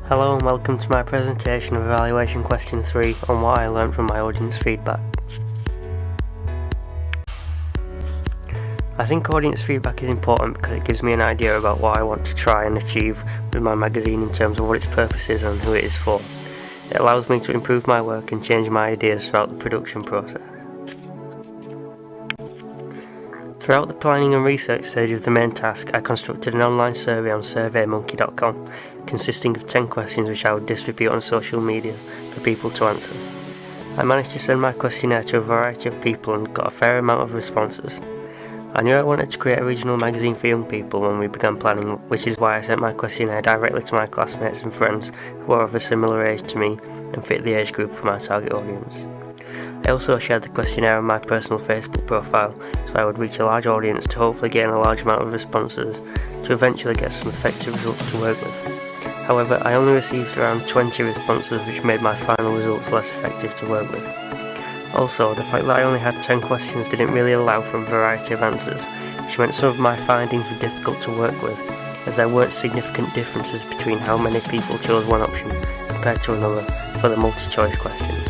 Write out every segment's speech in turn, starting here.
Hello and welcome to my presentation of Evaluation Question 3 on what I learned from my audience feedback. I think audience feedback is important because it gives me an idea about what I want to try and achieve with my magazine in terms of what its purpose is and who it is for. It allows me to improve my work and change my ideas throughout the production process. Throughout the planning and research stage of the main task, I constructed an online survey on surveymonkey.com consisting of 10 questions which I would distribute on social media for people to answer. I managed to send my questionnaire to a variety of people and got a fair amount of responses. I knew I wanted to create a regional magazine for young people when we began planning, which is why I sent my questionnaire directly to my classmates and friends who are of a similar age to me and fit the age group for my target audience. I also shared the questionnaire on my personal Facebook profile so I would reach a large audience to hopefully gain a large amount of responses to eventually get some effective results to work with. However, I only received around 20 responses, which made my final results less effective to work with. Also, the fact that I only had 10 questions didn't really allow for a variety of answers, which meant some of my findings were difficult to work with, as there weren't significant differences between how many people chose one option compared to another for the multi-choice questions.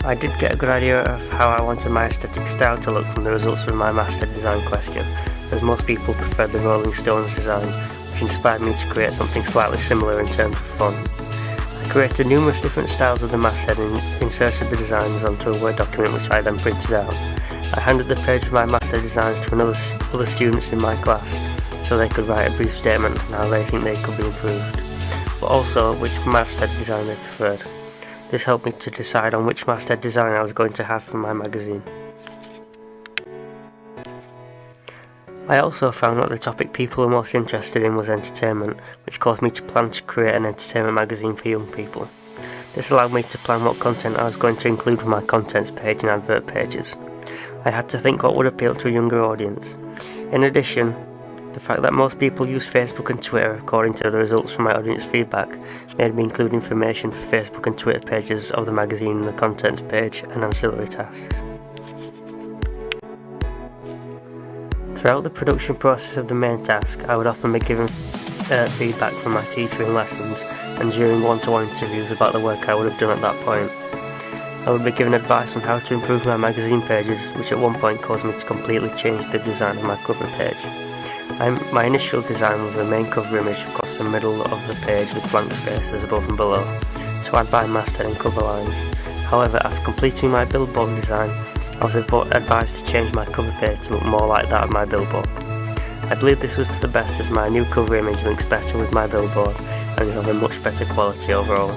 I did get a good idea of how I wanted my aesthetic style to look from the results of my master design question, as most people preferred the Rolling Stones design, which inspired me to create something slightly similar in terms of font. I created numerous different styles of the masthead and inserted the designs onto a Word document which I then printed out. I handed the page of my master designs to other students in my class so they could write a brief statement on how they think they could be improved, but also which masthead design they preferred. This helped me to decide on which masthead design I was going to have for my magazine. I also found that the topic people were most interested in was entertainment, which caused me to plan to create an entertainment magazine for young people. This allowed me to plan what content I was going to include with my contents page and advert pages. I had to think what would appeal to a younger audience. In addition, the fact that most people use Facebook and Twitter according to the results from my audience feedback made me include information for Facebook and Twitter pages of the magazine in the contents page and ancillary tasks. Throughout the production process of the main task, I would often be given feedback from my teacher in lessons and during one-to-one interviews about the work I would have done at that point. I would be given advice on how to improve my magazine pages, which at one point caused me to completely change the design of my cover page. My initial design was a main cover image across the middle of the page with blank spaces above and below to add by masthead and cover lines. However, after completing my billboard design, I was advised to change my cover page to look more like that of my billboard. I believe this was for the best, as my new cover image links better with my billboard and is of a much better quality overall.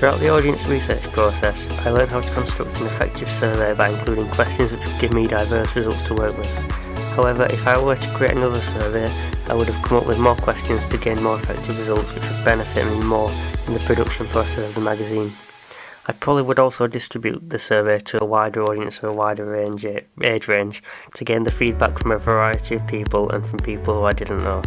Throughout the audience research process, I learned how to construct an effective survey by including questions which would give me diverse results to work with. However, if I were to create another survey, I would have come up with more questions to gain more effective results which would benefit me more in the production process of the magazine. I probably would also distribute the survey to a wider audience or a wider age range to gain the feedback from a variety of people and from people who I didn't know.